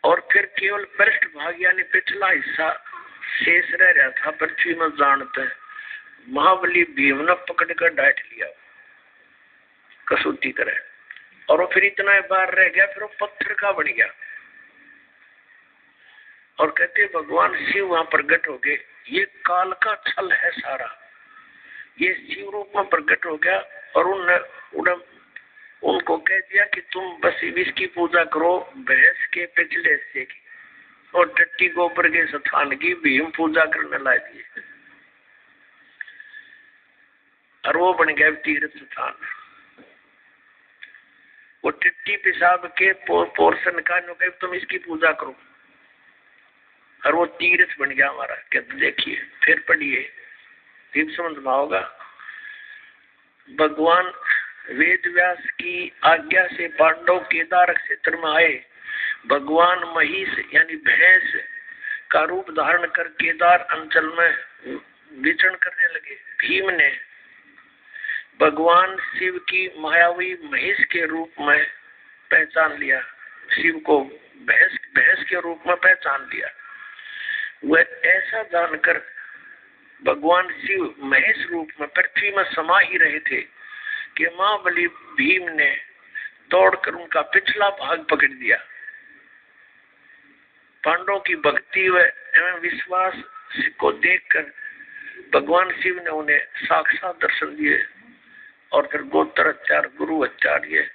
Speaker 3: और फिर केवल पृष्ठ भाग यानी पिछला हिस्सा शेष रह रहा था पृथ्वी में। जानते महाबली भीम ने पकड़ कर डांट लिया कसूती तरह, और वो फिर इतना बार रह गया, फिर वो पत्थर का बन गया। और कहते भगवान शिव वहां प्रकट हो गए। ये काल का छल है सारा, ये शिव रूप में प्रकट हो गया और उनको कह दिया कि तुम बस इसकी पूजा करो भैंस के पिछले हिस्से की, और टट्टी गोबर के स्थान की भीम पूजा करने ला दिए और वो बन गया तीर्थ स्थान। वो टट्टी पेशाब के पोर्शन का तुम इसकी पूजा करो और वो तीर्थ बन गया हमारा। क्या देखिए फिर पढ़िए, फिर समझ में होगा। भगवान वेद व्यास की आज्ञा से पांडव केदार क्षेत्र में आए। भगवान महिष यानी भैंस का रूप धारण कर केदार अंचल में विचरण करने लगे। भीम ने भगवान शिव की मायावी महिष के रूप में पहचान लिया, शिव को भैंस के रूप में पहचान लिया वह ऐसा जानकर भगवान शिव महेश रूप में पृथ्वी में समा ही रहे थे कि महाबली भीम ने दौड़कर उनका पिछला भाग पकड़ दिया। पांडवों की भक्ति व एवं विश्वास को देखकर भगवान शिव ने उन्हें साक्षात दर्शन दिए और फिर गोत्रोच्चार गुरु आचार्य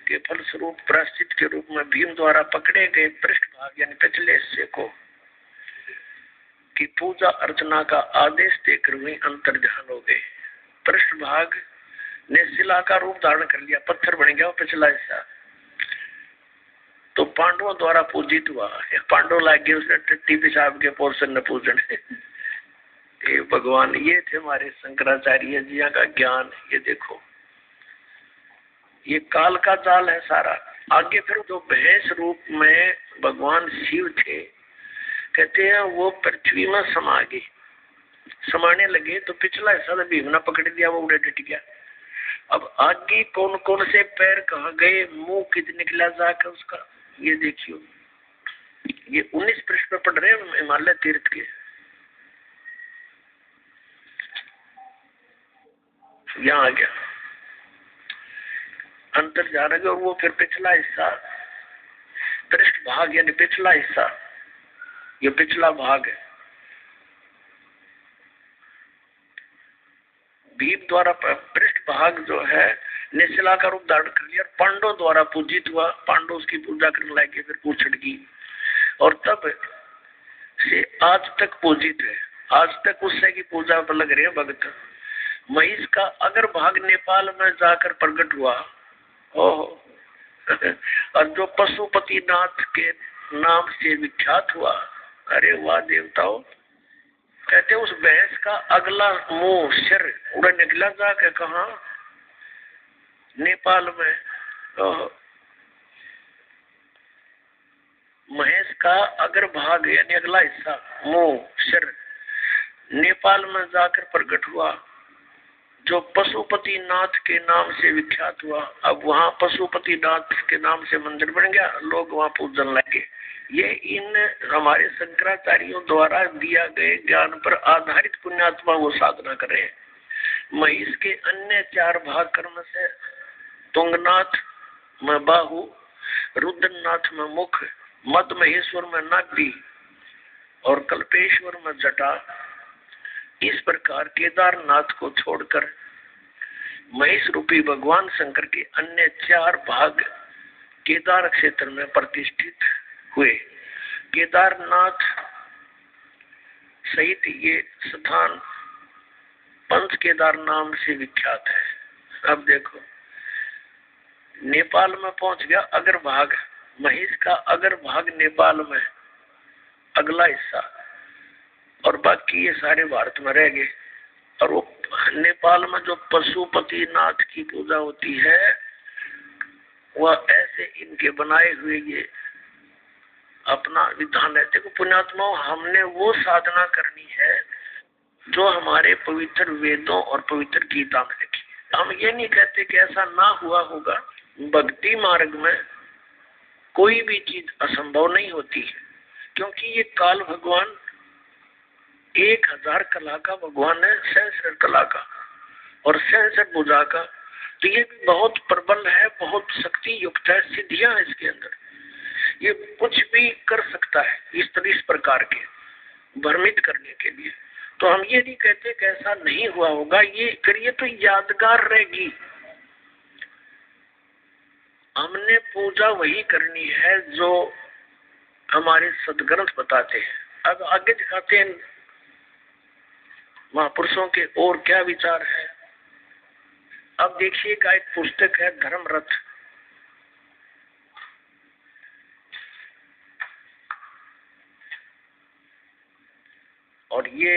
Speaker 3: के फलस्वरूप प्रायश्चित के रूप में भीम द्वारा पकड़े गए पृष्ठभाग यानी पिछले हिस्से को की पूजा अर्चना का आदेश देकर वही अंतर्ध्यान हो गए। पृष्ठभाग ने शिला का रूप धारण कर लिया, पत्थर बन गया पिछला हिस्सा, तो पांडवों द्वारा पूजित हुआ। पांडव लागे उसने टट्टी पेशाब के पोर्शन न पूजन। ये भगवान, ये थे हमारे शंकराचार्य जी का ज्ञान। ये देखो, ये काल का जाल है सारा। आगे फिर जो भैंस रूप में भगवान शिव थे, कहते हैं वो पृथ्वी में समा गए। समाने लगे तो पिछला हिस्सा तो भीम ने पकड़ दिया, वो उड़े डट गया। अब आगे कौन कौन से पैर कहाँ गए, मुंह कित निकला जाकर उसका, ये देखियो। ये 19 पृष्ठ पे पढ़ रहे हैं हिमालय तीर्थ के। यहाँ आ गया अंतर जा रहा है। और वो फिर पिछला हिस्सा, पृष्ठ भाग यानी पिछला हिस्सा, ये पिछला भाग है। भीम द्वारा पृष्ठ भाग जो है निशिला का रूप धारण कर लिया, पांडव द्वारा पूजित हुआ। पांडव उसकी पूजा करने लगे, फिर पूछड़ की, और तब से आज तक पूजित है। आज तक उससे की पूजा पर लग रहे हैं भक्त। महिष का अगर भाग नेपाल में जाकर प्रकट हुआ, और जो पशुपति नाथ के नाम से विख्यात हुआ। अरे वाह देवताओं, कहते उस भैंस का अगला मुंह सिर उड़ा निकला जाके कहा, नेपाल में। महेश का अगर भाग यानी अगला हिस्सा, मुंह सिर, नेपाल में जाकर प्रकट हुआ, जो पशुपति नाथ के नाम से विख्यात हुआ। अब वहां पशुपति नाथ के नाम से मंदिर बन गया, लोग वहां पूजन लगे। ये इन हमारे शंकराचार्यों द्वारा दिया गए ज्ञान पर आधारित पुण्यात्मा वो साधना कर रहे हैं। महिष के अन्य 4 भाग कर्म से तुंगनाथ में बाहु, रुद्रनाथ में मुख, मद महेश्वर में नाभि और कल्पेश्वर में जटा। इस प्रकार केदारनाथ को छोड़कर महेश रूपी भगवान शंकर के अन्य 4 भाग केदार क्षेत्र में प्रतिष्ठित हुए। केदारनाथ सहित ये स्थान पंच केदार नाम से विख्यात है। अब देखो, नेपाल में पहुंच गया अगर भाग, महेश का अगर भाग नेपाल में अगला हिस्सा, और बाकी ये सारे भारत में रह गए। और वो नेपाल में जो पशुपति नाथ की पूजा होती है, वह ऐसे इनके बनाए हुए ये अपना विधान है। देखो पुण्यात्माओं, हमने वो साधना करनी है जो हमारे पवित्र वेदों और पवित्र गीता में लिखी। हम ये नहीं कहते कि ऐसा ना हुआ होगा। भक्ति मार्ग में कोई भी चीज असंभव नहीं होती है, क्योंकि ये काल भगवान 1000 कला का भगवान है, सहस्र कला का और सहस्र भुजा का। तो ये भी बहुत प्रबल है, बहुत शक्ति युक्त है, सिद्धियां इसके अंदर। ये कुछ भी कर सकता है इस प्रकार के भ्रमित करने के लिए। तो हम ये नहीं कहते कि ऐसा नहीं हुआ होगा, ये करिए तो यादगार रहेगी। हमने पूजा वही करनी है जो हमारे सदग्रंथ बताते हैं। अब आगे दिखाते हैं महापुरुषों के और क्या विचार है। अब देखिएगा, एक पुस्तक है धर्म रथ। और ये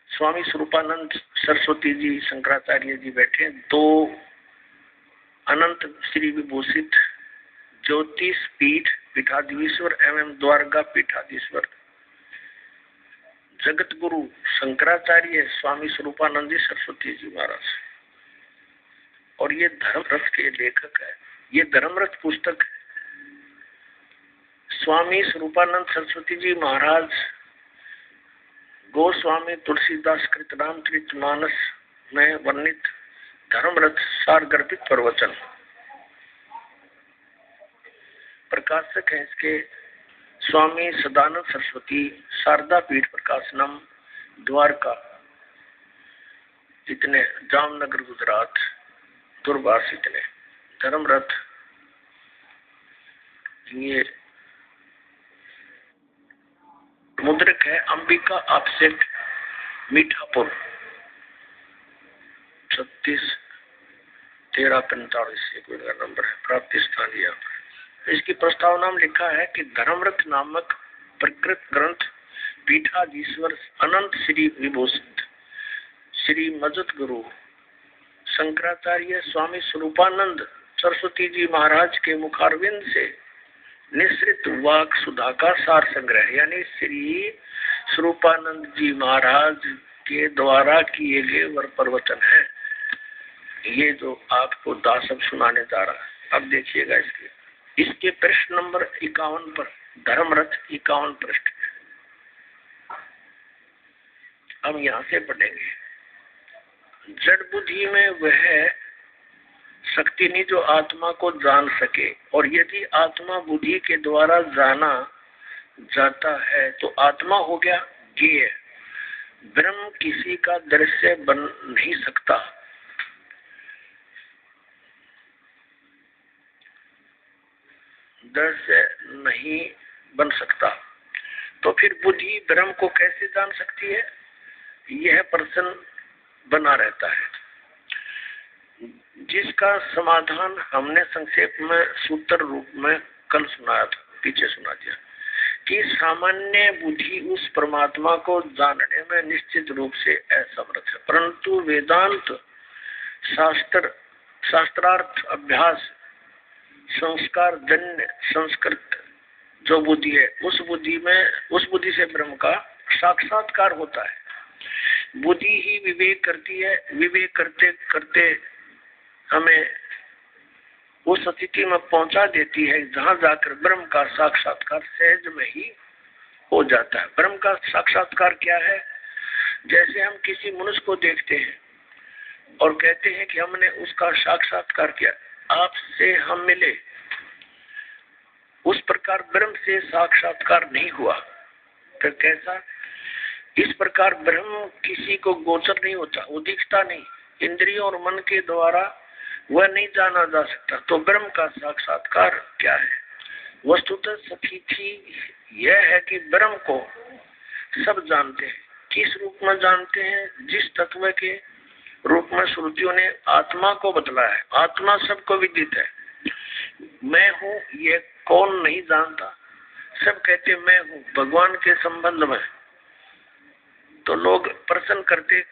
Speaker 3: स्वामी स्वरूपानंद सरस्वती जी शंकराचार्य जी बैठे, 2 अनंत श्री विभूषित ज्योतिष पीठ पीठाधीश्वर एवं द्वारका पीठाधीश्वर जगत गुरु शंकराचार्य स्वामी स्वरूपानंद सरस्वती जी महाराज। और ये धर्मरथ के लेखक है। ये धर्मरथ पुस्तक है। स्वामी स्वरूपानंद सरस्वती जी महाराज गोस्वामी तुलसीदास कृत रामचरितमानस में वर्णित धर्मरथ सार गर्भित प्रवचन। प्रकाशक है इसके स्वामी सदानंद सरस्वती, शारदा पीठ प्रकाशनम, द्वारका, इतने जामनगर गुजरात, दूरभाष इतने। धर्मरथ ये मुद्रक है अंबिका ऑफसेट, मीठापुर, 361345 एक नंबर है। प्राप्ति स्थान यहाँ पर। इसकी प्रस्तावना में लिखा है कि धर्मरथ नामक प्रकृत ग्रंथ पीठाधीश्वर अनंत श्री विभूषित श्री मजत गुरु शंकराचार्य स्वामी स्वरूपानंद सरस्वती जी महाराज के मुखारविंद से निश्रित वाक सुधा का सार संग्रह, यानी श्री स्वरूपानंद जी महाराज के द्वारा किए गए वर प्रवचन है। ये जो आपको दासब सुनाने जा रहा है, अब देखिएगा इसके पृष्ठ नंबर 51 पर, धर्मरथ 51 पृष्ठ। अब यहाँ से पढ़ेंगे। जड़ बुद्धि में वह शक्ति नहीं जो आत्मा को जान सके, और यदि आत्मा बुद्धि के द्वारा जाना जाता है तो आत्मा हो गया ज्ञेय। ब्रह्म किसी का दृश्य बन नहीं सकता। दृश्य नहीं बन सकता, तो फिर बुद्धि ब्रह्म को कैसे जान सकती है? यह प्रश्न बना रहता है, जिसका समाधान हमने संक्षेप में सूत्र रूप में कल सुनाया था, पीछे सुना दिया कि सामान्य बुद्धि उस परमात्मा को जानने में निश्चित रूप से असमर्थ है, परंतु वेदांत शास्त्रार्थ अभ्यास संस्कार जन्य संस्कृत जो बुद्धि है, उस बुद्धि से ब्रह्म का साक्षात्कार होता है। बुद्धि ही विवेक करती है, विवेक करते करते हमें उस स्थिति में पहुंचा देती है जहां जाकर ब्रह्म का साक्षात्कार सहज में ही हो जाता है। ब्रह्म का साक्षात्कार क्या है? जैसे हम किसी मनुष्य को देखते हैं और कहते हैं कि हमने उसका साक्षात्कार किया, आपसे हम मिले, उस प्रकार ब्रह्म से साक्षात्कार नहीं हुआ। फिर कैसा? इस प्रकार ब्रह्म किसी को गोचर नहीं होता, वो दिखता नहीं, इंद्रियों और मन के द्वारा वह नहीं जाना जा सकता। तो ब्रह्म का साक्षात्कार क्या है? वस्तुतः स्थिति यह है कि ब्रह्म को सब जानते हैं। किस रूप में जानते हैं? जिस तत्व के रूप में श्रुतियों ने आत्मा को बतलाया है। आत्मा सबको विदित है। मैं हूँ ये कौन नहीं जानता? सब कहते मैं हूँ। भगवान के संबंध में तो लोग प्रश्न करते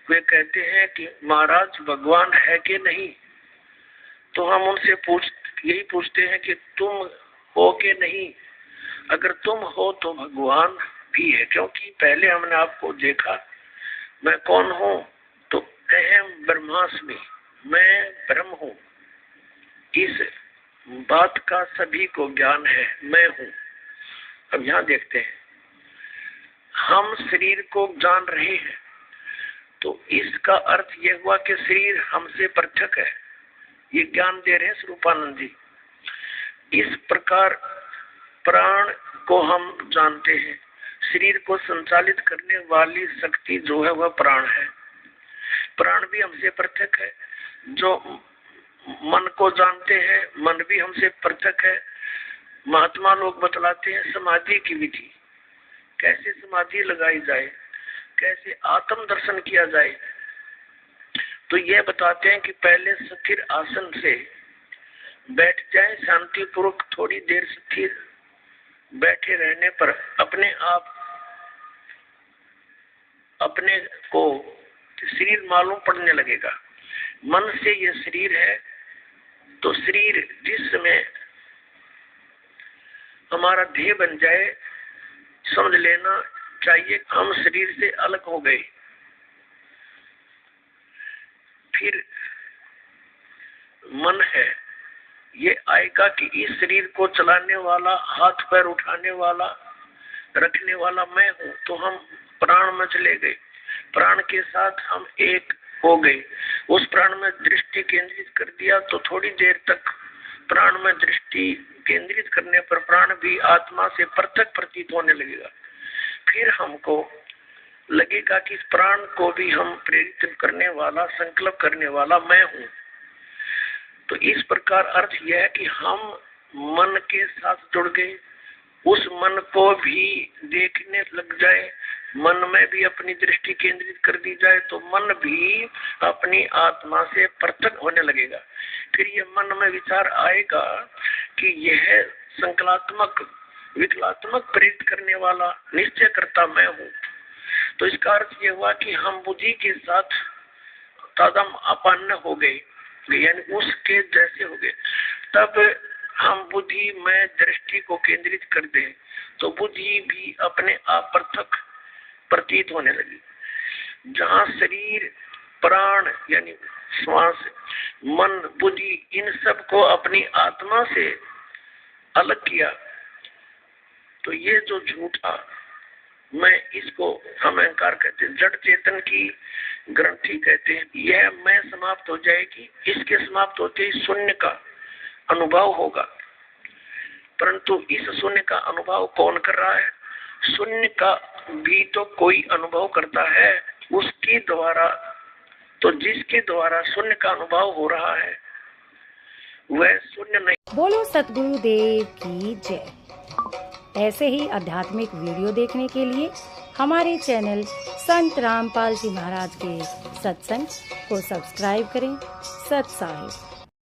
Speaker 3: हुए कहते हैं कि महाराज भगवान है कि नहीं? तो हम उनसे यही पूछते हैं कि तुम हो कि नहीं? अगर तुम हो तो भगवान भी है, क्योंकि पहले हमने आपको देखा। मैं कौन हूँ? तो अहम ब्रह्मास्मि, मैं ब्रह्म हूँ। इस बात का सभी को ज्ञान है, मैं हूँ। अब यहाँ देखते हैं, हम शरीर को जान रहे हैं, तो इसका अर्थ यह हुआ कि शरीर हमसे पृथक है। ये ज्ञान दे रहे हैं स्वरूपानंद जी। इस प्रकार प्राण को हम जानते हैं। शरीर को संचालित करने वाली शक्ति जो है वह प्राण है। प्राण भी हमसे पृथक है। जो मन को जानते हैं, मन भी हमसे पृथक है। महात्मा लोग बतलाते हैं समाधि की विधि, कैसे समाधि लगाई जाए, कैसे आत्म दर्शन किया जाए। तो यह बताते हैं कि पहले स्थिर आसन से बैठ जाए, शांति पूर्वक थोड़ी देर स्थिर बैठे रहने पर अपने आप अपने को शरीर मालूम पड़ने लगेगा। मन से यह शरीर है, तो शरीर जिस समय हमारा देह बन जाए, समझ लेना चाहिए हम शरीर से अलग हो गए। फिर मन है, ये आएगा कि इस शरीर को चलाने वाला, हाथ पैर उठाने वाला, रखने वाला मैं हूँ। तो हम प्राण में चले गए, प्राण के साथ हम एक हो गए। उस प्राण में दृष्टि केंद्रित कर दिया तो थोड़ी देर तक प्राण में दृष्टि केंद्रित करने पर प्राण भी आत्मा से पृथक प्रतीत होने लगेगा। फिर हमको लगेगा कि इस प्राण को भी हम प्रेरित करने वाला, संकल्प करने वाला मैं हूँ। तो इस प्रकार अर्थ यह है कि हम मन के साथ जुड़ गए, उस मन को भी देखने लग जाए, मन में भी अपनी दृष्टि केंद्रित कर दी जाए तो मन भी अपनी आत्मा से पृथक होने लगेगा। फिर ये मन में विचार आएगा कि यह संकलात्मक, विकलात्मक प्रेरित करने वाला, निश्चय करता मैं हूँ। तो इसका अर्थ ये हुआ कि हम बुद्धि के साथ तादाम आपन्न हो गए, यानी उसके जैसे हो गए। तब हम बुद्धि में दृष्टि को केंद्रित कर दें तो बुद्धि भी अपने आप पृथक प्रतीत होने लगी। जहाँ शरीर, प्राण यानी श्वास, मन, बुद्धि, इन सब को अपनी आत्मा से अलग किया तो ये जो झूठा मैं, इसको हम अहंकार कहते हैं, जड़ चेतन की ग्रंथि कहते हैं, यह मैं समाप्त हो जाएगी। इसके समाप्त होते ही शून्य का अनुभव होगा। परंतु इस शून्य का अनुभव कौन कर रहा है? शून्य का भी तो कोई अनुभव करता है, उसके द्वारा। तो जिसके द्वारा शून्य का अनुभव हो रहा है वह शून्य नहीं।
Speaker 1: बोलो सतगुरु देव की जय। ऐसे ही आध्यात्मिक वीडियो देखने के लिए हमारे चैनल संत रामपाल जी महाराज के सत्संग को सब्सक्राइब करें। सत साहिब।